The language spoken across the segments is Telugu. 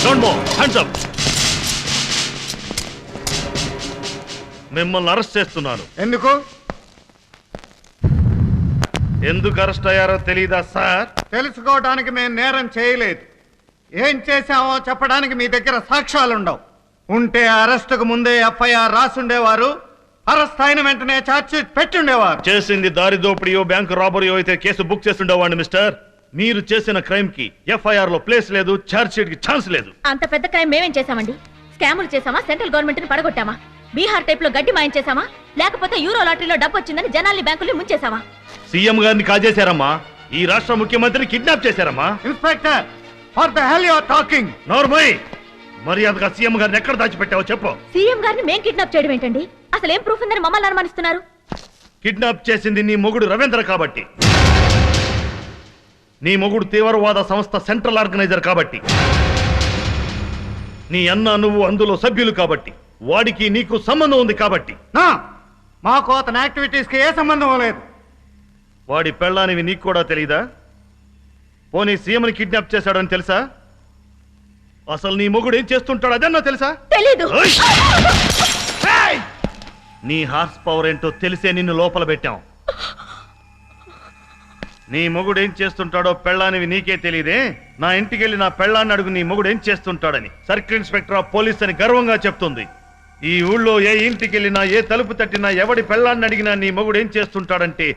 Don't move, hands up. మిమ్మల్ని అరెస్ట్ చేస్తున్నాను. ఎందుకు అరెస్ట్ అయ్యారో తెలీదా సార్? తెలుసుకోవడానికి మేము నేరం చేయలేదు. ఏం చేశామో చెప్పడానికి మీ దగ్గర సాక్ష్యాలుండవు. ఉంటే అరెస్టుకు ముందే ఎఫ్ఐఆర్ రాసుండేవారు, అరెస్ట్ అయిన వెంటనే ఛార్జ్ షీట్ పెట్టుండేవారు. చేసింది దారి దోపిడియో బ్యాంకు రాబరీయో అయితే కేసు బుక్ చేస్తుండేవాడిని మిస్టర్. మీరు చేసిన క్రైమ్ కి ఎఫ్ఐఆర్ లో ప్లేస్ లేదు, ఛార్జ్ షీట్ కి ఛాన్స్ లేదు. అంత పెద్ద క్రైమ్ మేమేం చేశామండి? స్కాములు చేశామా? సెంట్రల్ గవర్నమెంట్ ని పడగొట్టామా? బీహార్ టైప్ లో గడ్డి మాయం చేశామా? లేకపోతే యూరో లాటరీలో డబ్బు వచ్చిందని జనాల్ని బ్యాంకుల్ని ముంచేశామా? సీఎం గారిని కాజేశారమ్మా. ఈ రాష్ట్ర ముఖ్యమంత్రిని కిడ్నాప్ చేశారమ్మా. Inspector, for the hell you are talking? నోర్మై, మర్యాదగా సీఎం గారిని ఎక్కడ దాచిపెట్టావో చెప్పు. సీఎం గారిని మేం కిడ్నాప్ చేయడం ఏంటండి? అసలు ఏం ప్రూఫ్ ఉందని మమ్మల్ని అనుమానిస్తున్నారు? కిడ్నాప్ చేసింది నీ మొగుడు రవీంద్ర కాబట్టి, నీ మొగుడు తీవ్రవాద సంస్థ సెంట్రల్ ఆర్గనైజర్ కాబట్టి, నీ అన్న నువ్వు అందులో సభ్యులు కాబట్టి, వాడికి నీకు సంబంధం ఉంది కాబట్టి. మాకు అతని యాక్టివిటీస్ కి ఏ సంబంధం లేదు. వాడి పెళ్ళానివి నీకు కూడా తెలీదా? పోనీ సీఎంని కిడ్నాప్ చేశాడని తెలుసా? అసలు నీ మొగుడు ఏం చేస్తుంటాడు అదన్నా తెలుసా? తెలీదు. నీ హార్స్ పవర్ ఏంటో తెలిసే నిన్ను లోపల పెట్టాం. నీ మొగుడు ఏం చేస్తుంటాడో పెళ్ళానివి నీకే తెలియదే. నా ఇంటికి వెళ్ళి నా పెళ్ళాన్ని అడుగు నీ మొగుడు ఏం చేస్తుంటాడని. సర్కిల్ ఇన్స్పెక్టర్ ఆఫ్ పోలీస్ అని గర్వంగా చెప్తుంది. ఈ ఊళ్ళో ఏ ఇంటికి వెళ్ళినా, ఏ తలుపు తట్టినా, ఎవడి పెళ్ళాన్ని అడిగినా నీ మొగుడు ఏం చేస్తుంటాడంటే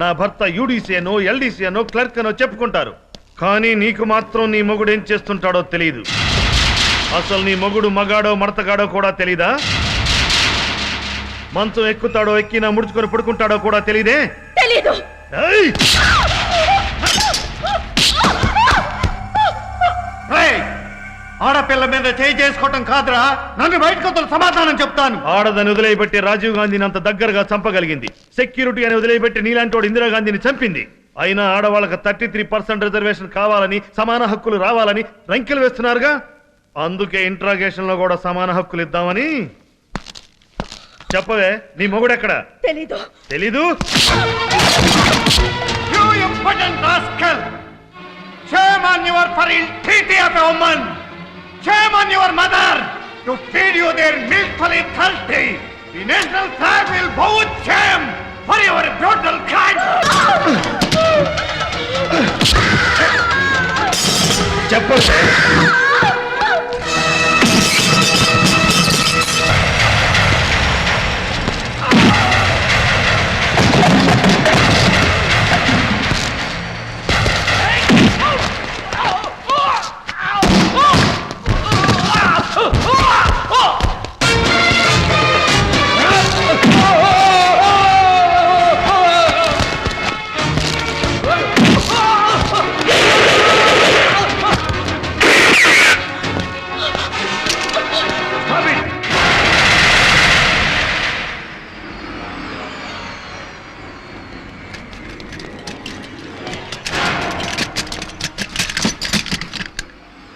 నా భర్త యూడీసీ అనో ఎల్డీసీ అనో క్లర్క్ అనో చెప్పుకుంటారు. కానీ నీకు మాత్రం నీ మొగుడు ఏం చేస్తుంటాడో తెలియదు. అసలు నీ మొగుడు మగాడో మడతగాడో కూడా తెలీదా? మంచం ఎక్కుతాడో ఎక్కినా ముడుచుకొని పడుకుంటాడో కూడా తెలీదే? తెలీదు. ఆడపిల్ల మీద చేయి చేసుకోవటం కాదురా, నన్ను బయటకు సమాధానం చెప్తాను. ఆడదని వదిలేయబెట్టి రాజీవ్ గాంధీని అంత దగ్గరగా చంపగలిగింది. సెక్యూరిటీ అని వదిలేయబెట్టి నీలాంటి ఇందిరాగాంధీని చంపింది. అయినా ఆడవాళ్ళకి 33% రిజర్వేషన్ కావాలని, సమాన హక్కులు రావాలని రంకెలు వేస్తున్నారుగా. అందుకే ఇంట్రాగేషన్ లో కూడా సమాన హక్కులు ఇద్దామని. చెప్పవే, నీ మొగుడెక్కడ? తెలీదు. తెలీదు? You impudent rascal! Shame on your fertility of a woman! Shame on your mother! To feed you their milkfully thirsty! The national flag will bow with shame for your brutal crime! చెప్పవే.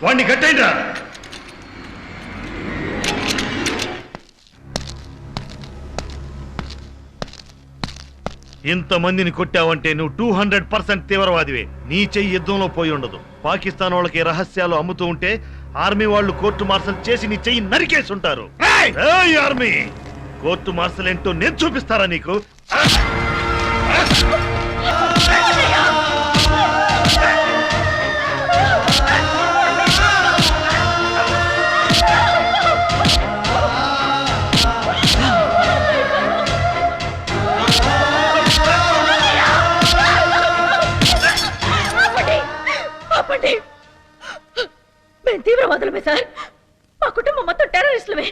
వాణ్ణి కట్టేయండిరా. ఇంతమందిని కొట్టావంటే నువ్వు 200% తీవ్రవాదివే. నీ చెయ్యి యుద్ధంలో పోయి ఉండదు. పాకిస్తాన్ వాళ్ళకి రహస్యాలు అమ్ముతూ ఉంటే ఆర్మీ వాళ్ళు కోర్టు మార్షల్ చేసి నీ చెయ్యి నరికేసి ఉంటారు. ఆర్మీ కోర్టు మార్షల్ ఏంటో నేను చూపిస్తారా నీకు? మేము తీవ్రవాదులమే సార్. మా కుటుంబం మొత్తం టెర్రరిస్టులమే.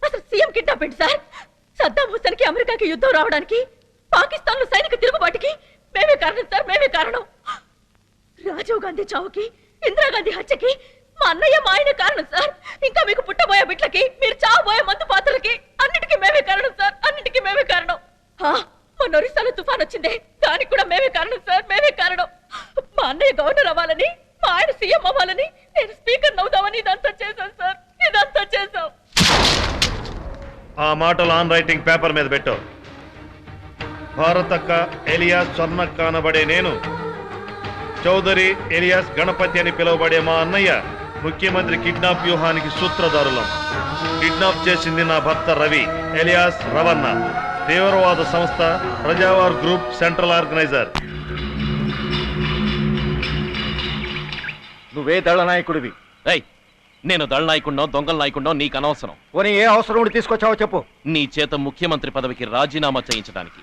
అసలు సీఎం కిడ్నాప్ ఏంటి సార్? సద్దాం హుస్సేన్ కి అమెరికాకి యుద్ధం రావడానికి, పాకిస్తాన్ లో సైనిక తిరుగుబాటుకి మేమే కారణం సార్. మేమే కారణం. రాజీవ్ గాంధీ చావుకి, ఇందిరాగాంధీ హత్యకి మా అన్నయ్య, మా ఆయన కారణం సార్. ఇంకా మీకు పుట్టబోయే బిడ్లకి, మీరు చావబోయే మందు పాత్రలకి అన్నిటికీ మేమే కారణం సార్. అన్నిటికీ మేమే కారణం. మొన్న ఒరిస్సాలో తుఫాన్ వచ్చిందే, దానికి కూడా మేమే కారణం సార్. మేమే కారణం. మా అన్నయ్య గవర్నర్ అవ్వాలని, మా ఆయన సీఎం అవ్వాలని, నేను స్పీకర్ అవుదామని ఇదంతా చేశాం సార్. ఇదంతా చేశాం. ఆ మాటలు ఆన్ రైటింగ్ పేపర్ మీద పెట్టు. భారతక్క ఎలియాస్ స్వర్ణక్క అనబడే నేను, చౌదరి ఎలియాస్ గణపతి అని పిలువబడే మా అన్నయ్య ముఖ్యమంత్రి కిడ్నాప్ వ్యూహానికి సూత్రధారులం. కిడ్నాప్ చేసింది నా భర్త రవి ఎలియాస్ రవణ, తీవ్రవాద సంస్థ ప్రజావార్ గ్రూప్ సెంట్రల్ ఆర్గనైజర్. నువ్వే దళ నాయకుడివి. నేను దళ నాయకుడినో దొంగల నాయకుడినో నీకు అనవసరం. పోనీ ఏ అవసరం ఉండి తీసుకొచ్చావో చెప్పు. నీ చేత ముఖ్యమంత్రి పదవికి రాజీనామా చేయించడానికి.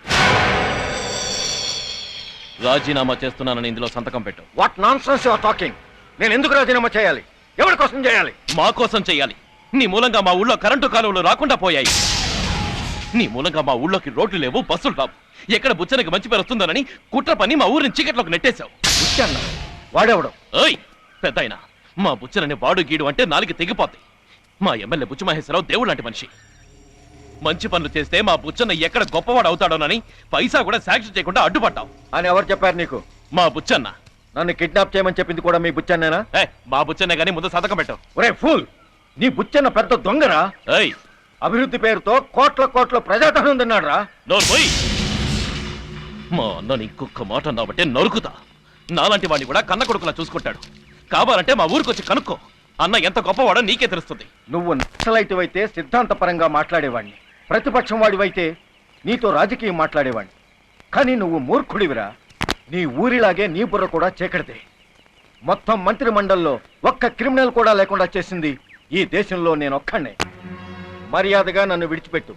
రాజీనామా చేస్తున్నానని ఇందులో సంతకం పెట్టు. What nonsense you are talking? నేను ఎందుకు రాజీనామా చేయాలి? ఎవరి కోసం చేయాలి? మా కోసం చేయాలి. నీ మూలంగా మా ఊళ్ళో కరెంటు కాలువలు రాకుండా పోయాయి. నీ మూలంగా మా ఊళ్ళోకి రోడ్లు లేవు, బస్సులు రావు. ఎక్కడ బుచ్చనకి మంచి పేరు వస్తుందోనని కుట్ర పని మా ఊరిని చీకట్లోకి నెట్టేశావు. వాడేవడం? ఓయ్ పెద్దాయన, మా బుచ్చనని వాడు గీడు అంటే నాలుగు తెగిపోతాయి. మా ఎమ్మెల్యే బుచ్చ మహేశ్వరరావు దేవుడు లాంటి మనిషి. మంచి పనులు చేస్తే మా బుచ్చన్న ఎక్కడ గొప్పవాడు అవుతాడోనని పైసా కూడా సాక్షి చేయకుండా అడ్డుపడ్డావు అని ఎవరు చెప్పారు నీకు? మా బుచ్చన్న. నన్ను కిడ్నాప్ చేయమని చెప్పింది కూడా మీ బుచ్చన్నేనా? మా బుచ్చన్నే గానీ ముందు సంతకం పెట్టు. ఒరే ఫూల్, నీ బుచ్చన్న పెద్ద దొంగరా. ఏయ్, అభివృద్ధి పేరుతో కోట్ల కోట్ల ప్రజాధనం తిన్నాడు రా. నోర్పోయి. మా అన్నని ఇంకొక మాట అన్నావంటే నరుకుతా. నాలాంటి వాడిని కూడా కన్న కొడుకులా చూసుకుంటాడు. కావాలంటే మా ఊరికొచ్చి కనుక్కో. అన్న ఎంత గొప్పవాడో నీకే తెలుస్తుంది. నువ్వు నక్సలైట్ అయితే సిద్ధాంతపరంగా మాట్లాడేవాడిని, ప్రతిపక్షం వాడివైతే నీతో రాజకీయం మాట్లాడేవాడిని. కానీ నువ్వు మూర్ఖుడివిరా. నీ ఊరిలాగే నీ బుర్ర కూడా చీకటిదే. మొత్తం మంత్రి మండలిలో ఒక్క క్రిమినల్ కూడా లేకుండా చేసింది ఈ దేశంలో నేనొక్కడే. మర్యాదగా నన్ను విడిచిపెట్టు,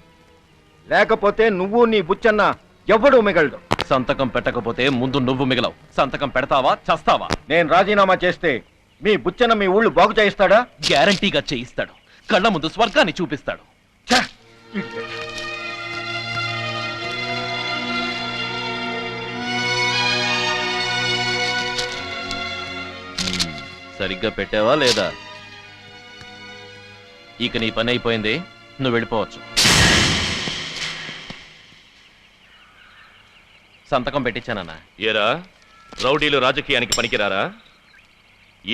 లేకపోతే నువ్వు నీ బుచ్చన్న ఎవ్వడూ మిగలడు. సంతకం పెట్టకపోతే ముందు నువ్వు మిగలవు. సంతకం పెడతావా చస్తావా? నేను రాజీనామా చేస్తే మీ బుచ్చన్న మీ ఊళ్ళు బాగు చేయిస్తాడా? గ్యారంటీగా చేయిస్తాడు. కళ్ళ ముందు స్వర్గాన్ని చూపిస్తాడు. సరిగ్గా పెట్టావా లేదా? ఇక నీ పని అయిపోయింది, నువ్వు వెళ్ళిపోవచ్చు. సంతకం పెట్టించానన్నా. ఏరా, రౌడీలు రాజకీయానికి పనికిరారా?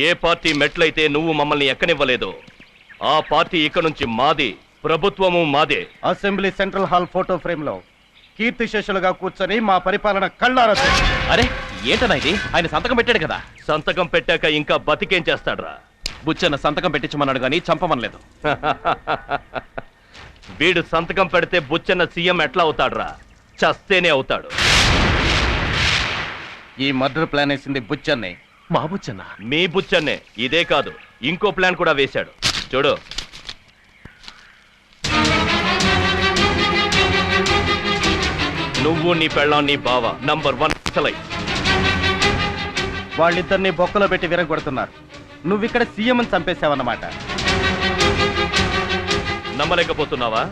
ఏ పార్టీ మెట్లయితే నువ్వు మమ్మల్ని ఎక్కనివ్వలేదో ఆ పార్టీ ఇక నుంచి మాది, ప్రభుత్వము మాదే. Assembly central hall photo frame లో కీర్తి శేషులుగా కూర్చొని మా పరిపాలన కళ్ళారా. అరే ఏంటన్నా ఇది? ఆయన సంతకం పెట్టాడు కదా. సంతకం పెట్టాక ఇంకా బతికేం చేస్తాడ్రా? బుచ్చన్న సంతకం పెట్టించమన్నాడు కానీ చంపమనలేదు. వీడు సంతకం పెడితే బుచ్చన్న సీఎం ఎట్లా అవుతాడ్రా? చస్తేనే అవుతాడు. ఈ మర్డర్ ప్లాన్ వేసింది బుచ్చన్నే. మా బుచ్చన్న? మీ బుచ్చన్నే. ఇదే కాదు, ఇంకో ప్లాన్ కూడా వేశాడు. చూడు. నువ్వు నీ పెళ్ళాం నీ బావ నంబర్ 1 నక్సలైట్. వాళ్ళిద్దరిని బొక్కలో పెట్టి విరగొడుతున్నారు. నువ్విక్కడ సీఎం అని చంపేశావన్నమాట. నమ్మలేకపోతున్నావా?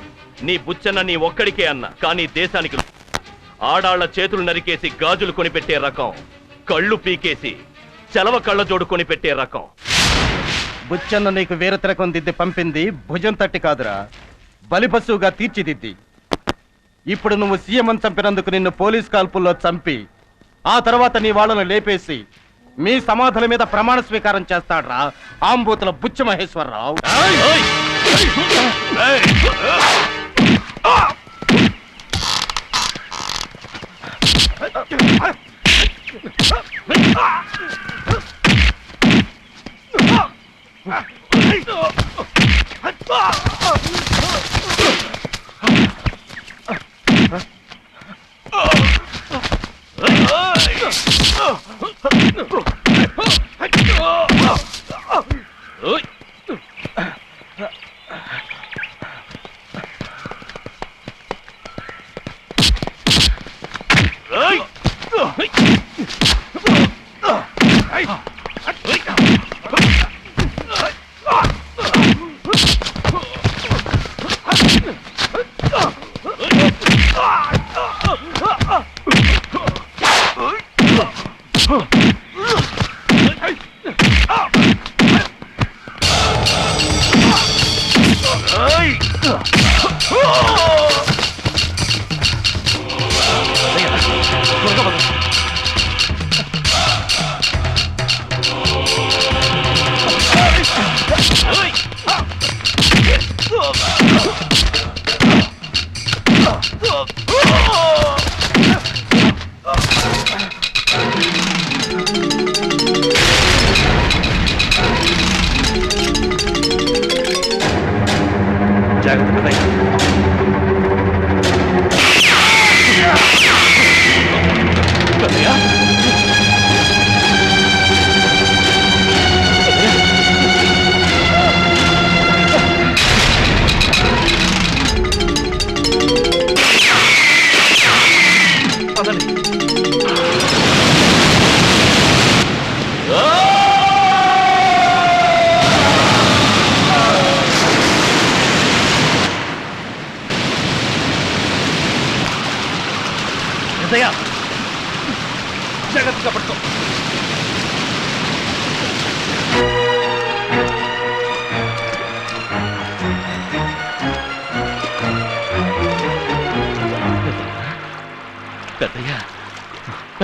నీ బుచ్చన్న నీ ఒక్కడికే అన్న, కానీ దేశానికి ఆడాళ్ల చేతులు నరికేసి గాజులు కొనిపెట్టే రకం, కళ్ళు పీకేసి చలవ కళ్ళ జోడు కొనిపెట్టే రకం. బుచ్చన్న నీకు వేరే తిరకం దిద్ది పంపింది భుజం తట్టి కాదురా, బలిపశువుగా తీర్చిదిద్ది. ఇప్పుడు నువ్వు సీఎం అని చంపినందుకు నిన్ను పోలీస్ కాల్పుల్లో చంపి ఆ తర్వాత నీ వాళ్ళను లేపేసి మీ సమాధుల మీద ప్రమాణ స్వీకారం చేస్తాడ్రా ఆంబూతుల బుచ్చ మహేశ్వరరావు.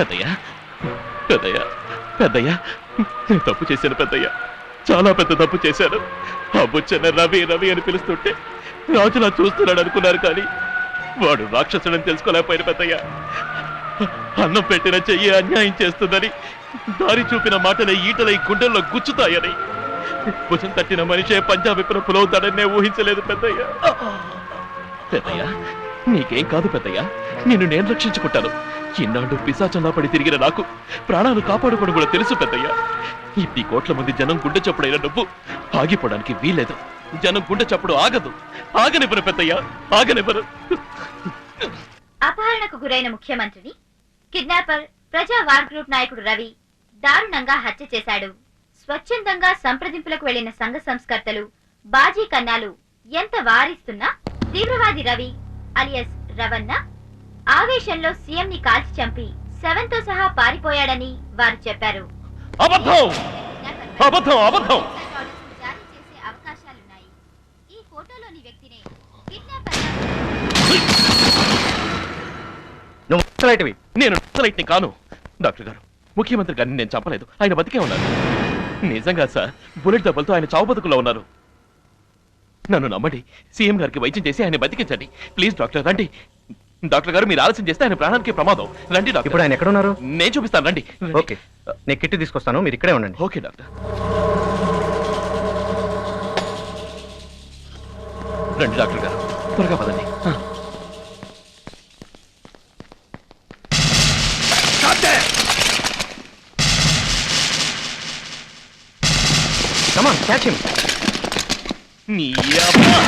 పెద్దయ్య పెద్దయ్య పెద్దయ్య నేను తప్పు చేశాను పెద్దయ్య, చాలా పెద్ద తప్పు చేశాను. ఆ బుచ్చన్న రవి రవి అని పిలుస్తుంటే రాజులా చూస్తున్నాడు అనుకున్నారు, కానీ వాడు రాక్షసుడని తెలుసుకోలేకపోయిన పెద్దయ్య. అన్నం పెట్టిన చెయ్యి అన్యాయం చేస్తుందని, దారి చూపిన మాటలే ఈటలై గుండెల్లో గుచ్చుతాయని, భుజం తట్టిన మనిషే పంజాబీ పులవుతాడని నేను ఊహించలేదు పెద్దయ్య. పెద్దయ్య నీకేం కాదు పెద్దయ్య, నిన్ను నేను రక్షించుకుంటాను. ఇన్నాళ్ళు పిశాచంలా పడి తిరిగిన నాకు ప్రాణాలు కాపాడుకోవడం కూడా తెలుసు పెద్దయ్య. ఇన్ని కోట్ల మంది జనం గుండె చప్పుడైన నువ్వు ఆగిపోవడానికి వీలేదు. జనం గుండె చప్పుడు ఆగదు, ఆగనివ్వరు పెద్దయ్య, ఆగనివ్వరు. అపహరణకు గురైన ముఖ్యమంత్రిని కిడ్నాపర్ ప్రజా వార్ గ్రూప్ నాయకుడు రవి దారుణంగా హత్య చేశాడు. స్వచ్ఛందంగా సంప్రదింపులకు వెళ్లిన సంఘ సంస్కర్తలు బాజీ కన్నాలు ఎంత వారిస్తున్నా తీవ్రవాది రవి అలియస్ రవణ ఆవేశంలో సీఎం ని కాల్చి చంపి శవంతో సహా పారిపోయాడని వారు చెప్పారు. అబద్ధం అబద్ధం అబద్ధం. జారీ చేసే అవకాశాలున్నాయి. ఈ ఫోటోలోని వ్యక్తినే కిడ్నాపర్ నేను నక్సలైట్ని కాను. డాక్టర్ గారు, ముఖ్యమంత్రి గారిని నేను చంపలేదు, ఆయన బతికే ఉన్నారు. నిజంగా సార్, బుల్లెట్ దెబ్బలతో ఆయన చావు బతుకులో ఉన్నారు. నన్ను నమ్మండి, సీఎం గారికి వైద్యం చేసి ఆయన బతికించండి ప్లీజ్. డాక్టర్ రండి. డాక్టర్ గారు, మీరు ఆలస్యం చేస్తే ఆయన ప్రాణానికి ప్రమాదం. రండి డాక్టర్. ఇప్పుడు ఆయన ఎక్కడ ఉన్నారు? నేను చూపిస్తాను, రండి. ఓకే, నేను కిట్ తీసుకొస్తాను, మీరు ఇక్కడే ఉండండి. Okay doctor. రండి డాక్టర్ గారు, త్వరగా పదండి. Come on, catch him. నీ అబ్బా!